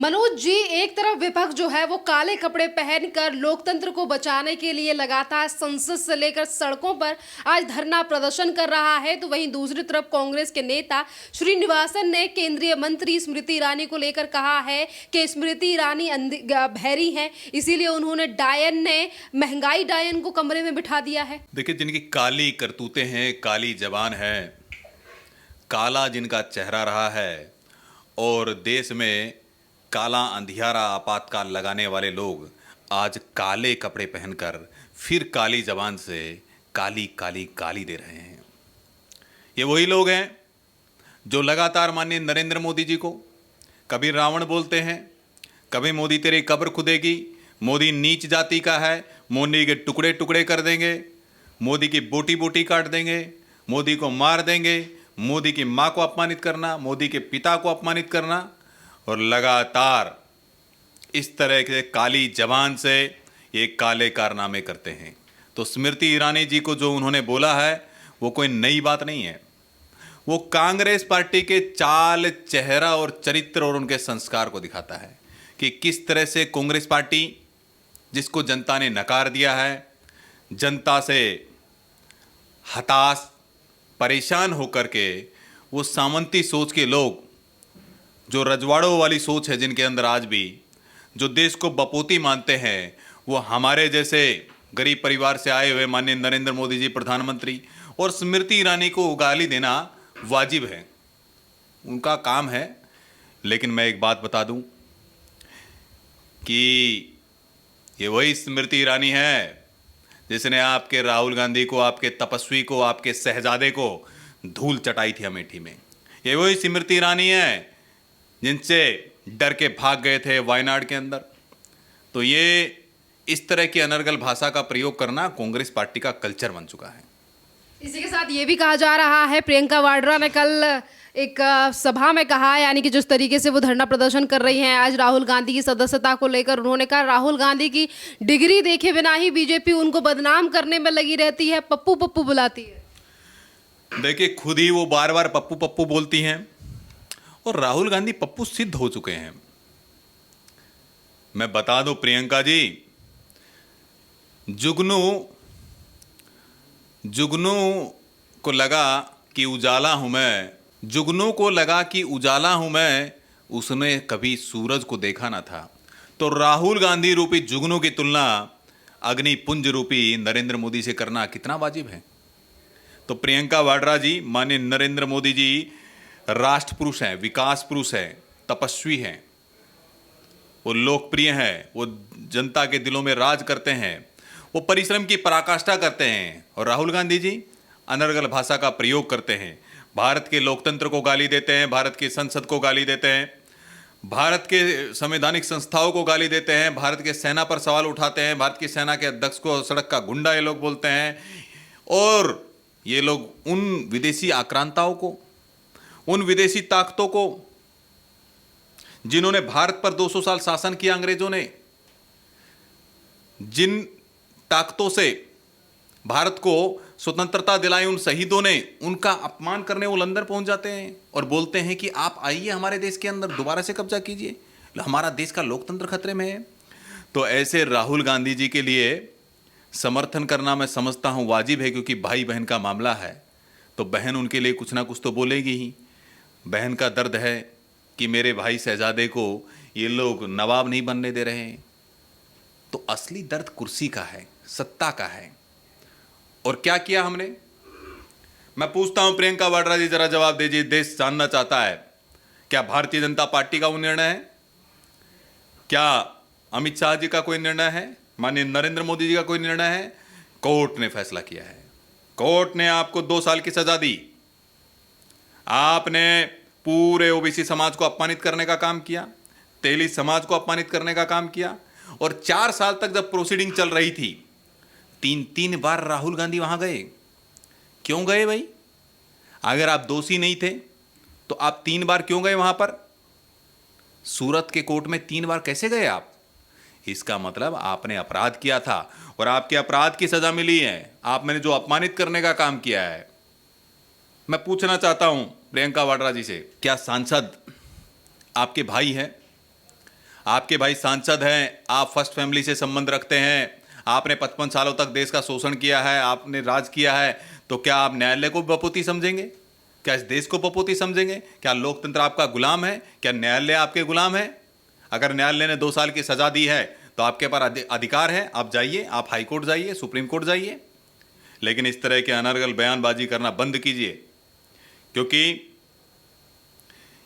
मनोज जी, एक तरफ विपक्ष जो है वो काले कपड़े पहनकर लोकतंत्र को बचाने के लिए लगातार संसद से लेकर सड़कों पर आज धरना प्रदर्शन कर रहा है, तो वहीं दूसरी तरफ कांग्रेस के नेता श्रीनिवासन ने केंद्रीय मंत्री स्मृति ईरानी को लेकर कहा है कि स्मृति ईरानी बहरी हैं, इसीलिए उन्होंने महंगाई डायन को कमरे में बिठा दिया है। देखिए, जिनकी काली करतूतें हैं, काली जबान है, काला जिनका चेहरा रहा है और देश में काला अंधियारा आपातकाल लगाने वाले लोग आज काले कपड़े पहनकर फिर काली जबान से काली काली गाली दे रहे हैं। ये वही लोग हैं जो लगातार माननीय नरेंद्र मोदी जी को कभी रावण बोलते हैं, कभी मोदी तेरी कब्र खुदेगी, मोदी नीच जाति का है, मोदी के टुकड़े टुकड़े कर देंगे, मोदी की बोटी बोटी काट देंगे, मोदी को मार देंगे, मोदी की माँ को अपमानित करना, मोदी के पिता को अपमानित करना, और लगातार इस तरह के काली जबान से ये काले कारनामे करते हैं। तो स्मृति ईरानी जी को जो उन्होंने बोला है वो कोई नई बात नहीं है। वो कांग्रेस पार्टी के चाल, चेहरा और चरित्र और उनके संस्कार को दिखाता है कि किस तरह से कांग्रेस पार्टी, जिसको जनता ने नकार दिया है, जनता से हताश, परेशान होकर के वो सामंती सोच के लोग, जो रजवाड़ों वाली सोच है जिनके अंदर आज भी, जो देश को बपोती मानते हैं, वो हमारे जैसे गरीब परिवार से आए हुए माननीय नरेंद्र मोदी जी प्रधानमंत्री और स्मृति ईरानी को गाली देना वाजिब है, उनका काम है। लेकिन मैं एक बात बता दूं कि ये वही स्मृति ईरानी है जिसने आपके राहुल गांधी को, आपके तपस्वी को, आपके शहजादे को धूल चटाई थी अमेठी में। ये वही स्मृति ईरानी है जिनसे डर के भाग गए थे वायनाड के अंदर। तो ये इस तरह की अनर्गल भाषा का प्रयोग करना कांग्रेस पार्टी का कल्चर बन चुका है। इसी के साथ ये भी कहा जा रहा है, प्रियंका वाड्रा ने कल एक सभा में कहा, यानी कि जिस तरीके से वो धरना प्रदर्शन कर रही हैं आज राहुल गांधी की सदस्यता को लेकर, उन्होंने कहा राहुल गांधी की डिग्री देखे बिना ही बीजेपी उनको बदनाम करने में लगी रहती है, पप्पू पप्पू बुलाती है। देखिए, खुद ही वो बार बार पप्पू पप्पू बोलती हैं और राहुल गांधी पप्पू सिद्ध हो चुके हैं। मैं बता दूं प्रियंका जी, जुगनू को लगा कि उजाला हूं मैं, जुगनू को लगा कि उजाला हूं मैं, उसने कभी सूरज को देखा ना था। तो राहुल गांधी रूपी जुगनू की तुलना अग्निपुंज रूपी नरेंद्र मोदी से करना कितना वाजिब है। तो प्रियंका वाड्रा जी, माननीय नरेंद्र मोदी जी राष्ट्र पुरुष हैं, विकास पुरुष हैं, तपस्वी हैं, वो लोकप्रिय हैं, वो जनता के दिलों में राज करते हैं, वो परिश्रम की पराकाष्ठा करते हैं। और राहुल गांधी जी अनर्गल भाषा का प्रयोग करते हैं, भारत के लोकतंत्र को गाली देते हैं, भारत की संसद को गाली देते हैं, भारत के संवैधानिक संस्थाओं को गाली देते हैं, भारत के सेना पर सवाल उठाते हैं, भारत की सेना के अध्यक्ष को सड़क का गुंडा ये लोग बोलते हैं। और ये लोग उन विदेशी आक्रांताओं को, उन विदेशी ताकतों को जिन्होंने भारत पर 200 साल शासन किया अंग्रेजों ने, जिन ताकतों से भारत को स्वतंत्रता दिलाई उन शहीदों ने, उनका अपमान करने वो लंदन पहुंच जाते हैं और बोलते हैं कि आप आइए हमारे देश के अंदर, दोबारा से कब्जा कीजिए, हमारा देश का लोकतंत्र खतरे में है। तो ऐसे राहुल गांधी जी के लिए समर्थन करना मैं समझता हूं वाजिब है, क्योंकि भाई बहन का मामला है तो बहन उनके लिए कुछ ना कुछ तो बोलेगी ही। बहन का दर्द है कि मेरे भाई शहजादे को ये लोग नवाब नहीं बनने दे रहे हैं। तो असली दर्द कुर्सी का है, सत्ता का है। और क्या किया हमने? मैं पूछता हूं प्रियंका वाड्रा जी, जरा जवाब दीजिए, देश जानना चाहता है। क्या भारतीय जनता पार्टी का वो निर्णय है? क्या अमित शाह जी का कोई निर्णय है? माननीय नरेंद्र मोदी जी का कोई निर्णय है? कोर्ट ने फैसला किया है। कोर्ट ने आपको 2 साल की सजा दी। आपने पूरे ओबीसी समाज को अपमानित करने का काम किया, तेली समाज को अपमानित करने का काम किया। और 4 साल तक जब प्रोसीडिंग चल रही थी, 3 बार राहुल गांधी वहां गए। क्यों गए भाई? अगर आप दोषी नहीं थे तो आप 3 बार क्यों गए वहां पर? सूरत के कोर्ट में 3 बार कैसे गए आप? इसका मतलब आपने अपराध किया था और आपके अपराध की सजा मिली है। आपने जो अपमानित करने का काम किया है। मैं पूछना चाहता हूं प्रियंका वाड्रा जी से, क्या सांसद आपके भाई हैं? आपके भाई सांसद हैं, आप फर्स्ट फैमिली से संबंध रखते हैं, आपने 55 सालों तक देश का शोषण किया है, आपने राज किया है, तो क्या आप न्यायालय को बपूती समझेंगे? क्या इस देश को बपूती समझेंगे? क्या लोकतंत्र आपका गुलाम है? क्या न्यायालय आपके गुलाम है? अगर न्यायालय ने 2 साल की सजा दी है तो आपके पास अधिकार है, आप जाइए, आप हाई कोर्ट जाइए, सुप्रीम कोर्ट जाइए, लेकिन इस तरह के अनर्गल बयानबाजी करना बंद कीजिए, क्योंकि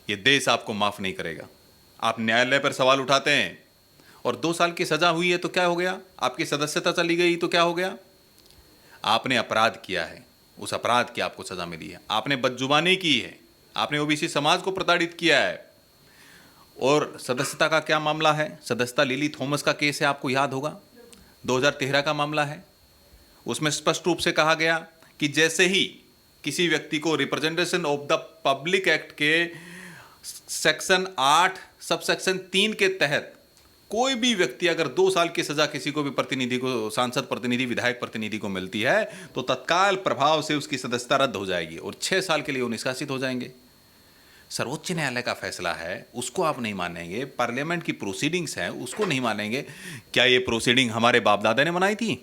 ये देश आपको माफ नहीं करेगा। आप न्यायालय पर सवाल उठाते हैं और 2 साल की सजा हुई है तो क्या हो गया? आपकी सदस्यता चली गई तो क्या हो गया? आपने अपराध किया है, उस अपराध की आपको सजा मिली है। आपने बदजुबानी की है, आपने ओबीसी समाज को प्रताड़ित किया है। और सदस्यता का क्या मामला है? सदस्यता लिली थॉमस का केस है, आपको याद होगा, 2013 का मामला है। उसमें स्पष्ट रूप से कहा गया कि जैसे ही किसी व्यक्ति को representation of the public act के सेक्शन 8 सब सेक्शन 3 के तहत कोई भी व्यक्ति अगर 2 साल की सजा किसी को भी प्रतिनिधि को, सांसद प्रतिनिधि, विधायक प्रतिनिधि को मिलती है तो तत्काल प्रभाव से उसकी सदस्यता रद्द हो जाएगी और 6 साल के लिए वो निष्कासित हो जाएंगे। सर्वोच्च न्यायालय का फैसला है, उसको आप नहीं मानेंगे। पार्लियामेंट की प्रोसीडिंग्स हैं, उसको नहीं मानेंगे। क्या ये प्रोसीडिंग हमारे बाप दादा ने बनाई थी?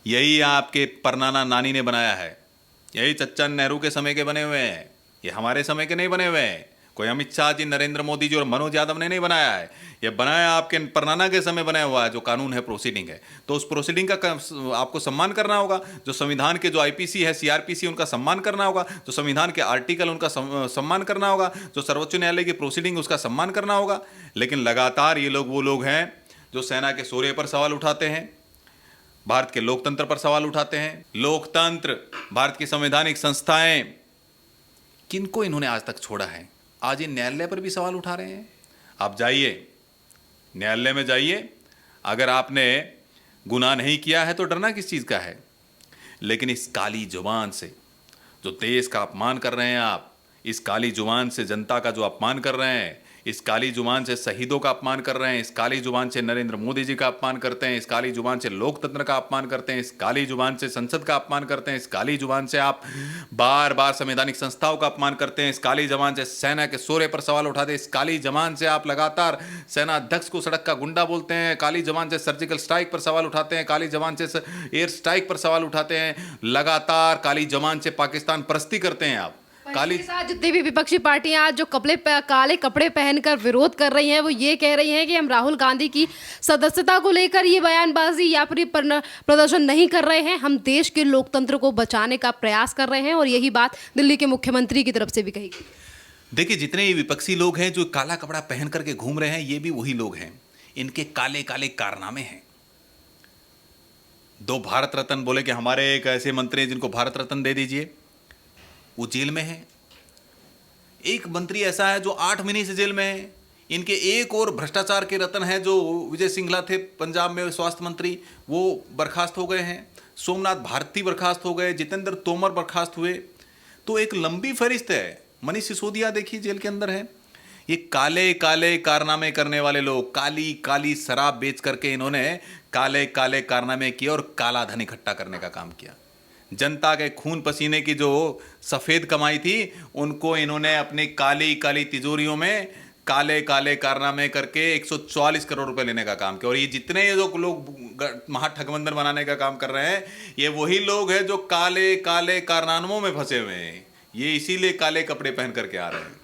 यही आपके परनाना नानी ने बनाया है, यही चच्चा नेहरू के समय के बने हुए हैं, ये हमारे समय के नहीं बने हुए हैं। कोई अमित शाह जी, नरेंद्र मोदी जी और मनोज यादव ने नहीं बनाया है, ये बनाया आपके परनाना के समय बनाया हुआ है। जो कानून है, प्रोसीडिंग है, तो उस प्रोसीडिंग का आपको सम्मान करना होगा। जो संविधान के जो आईपीसी है, सीआरपीसी, उनका सम्मान करना होगा। जो संविधान के आर्टिकल, उनका सम्मान करना होगा। जो सर्वोच्च न्यायालय की प्रोसीडिंग, उसका सम्मान करना होगा। लेकिन लगातार ये लोग वो लोग हैं जो सेना के शौर्य पर सवाल उठाते हैं, भारत के लोकतंत्र पर सवाल उठाते हैं। लोकतंत्र, भारत की संवैधानिक संस्थाएं, किनको इन्होंने आज तक छोड़ा है? आज ये न्यायालय पर भी सवाल उठा रहे हैं। आप जाइए, न्यायालय में जाइए, अगर आपने गुनाह नहीं किया है तो डरना किस चीज़ का है? लेकिन इस काली जुबान से जो देश का अपमान कर रहे हैं आप, इस काली जुबान से जनता का जो अपमान कर रहे हैं, इस काली जुबान से शहीदों का अपमान कर रहे हैं, इस काली जुबान से नरेंद्र मोदी जी का अपमान करते हैं, इस काली जुबान से लोकतंत्र का अपमान करते हैं, इस काली जुबान से संसद का अपमान करते हैं, इस काली जुबान से आप बार बार संवैधानिक संस्थाओं का अपमान करते हैं, इस काली जुबान से सेना के शौर्य पर सवाल उठाते हैं, इस काली जुबान से आप लगातार सेना अध्यक्ष को सड़क का गुंडा बोलते हैं, काली जुबान से सर्जिकल स्ट्राइक पर सवाल उठाते हैं, काली जुबान से एयर स्ट्राइक पर सवाल उठाते हैं, लगातार काली जुबान से पाकिस्तान परस्ती करते हैं आप। काली के साथ जितनी भी विपक्षी पार्टियां आज जो काले कपड़े पहनकर विरोध कर रही हैं, वो ये कह रही हैं कि हम राहुल गांधी की सदस्यता को लेकर ये बयानबाजी या फिर प्रदर्शन नहीं कर रहे हैं, हम देश के लोकतंत्र को बचाने का प्रयास कर रहे हैं। और यही बात दिल्ली के मुख्यमंत्री की तरफ से भी कही गई। देखिए, जितने ये विपक्षी लोग हैं जो काला कपड़ा पहन करके घूम रहे हैं, ये भी वही लोग हैं, इनके काले काले कारनामे हैं। 2 भारत रत्न बोले कि हमारे एक ऐसे मंत्री हैं जिनको भारत रत्न दे दीजिए, वो जेल में है। एक मंत्री ऐसा है जो 8 महीने से जेल में है। इनके एक और भ्रष्टाचार के रत्न हैं जो विजय सिंघला थे पंजाब में स्वास्थ्य मंत्री, वो बर्खास्त हो गए हैं। सोमनाथ भारती बर्खास्त हो गए, जितेंद्र तोमर बर्खास्त हुए। तो एक लंबी फहरिस्त है। मनीष सिसोदिया देखिए जेल के अंदर है। ये काले काले कारनामे करने वाले लोग, काली काली शराब बेच करके इन्होंने काले काले कारनामे किए और काला धन इकट्ठा करने का काम किया। जनता के खून पसीने की जो सफेद कमाई थी, उनको इन्होंने अपनी काली काली तिजोरियों में काले काले कारनामे करके 144 करोड़ रुपए लेने का काम किया। और ये जितने ये जो लोग महाठगबंधन बनाने का काम कर रहे हैं, ये वही लोग हैं जो काले काले कारनामों में फंसे हुए हैं। ये इसीलिए काले कपड़े पहन करके आ रहे हैं।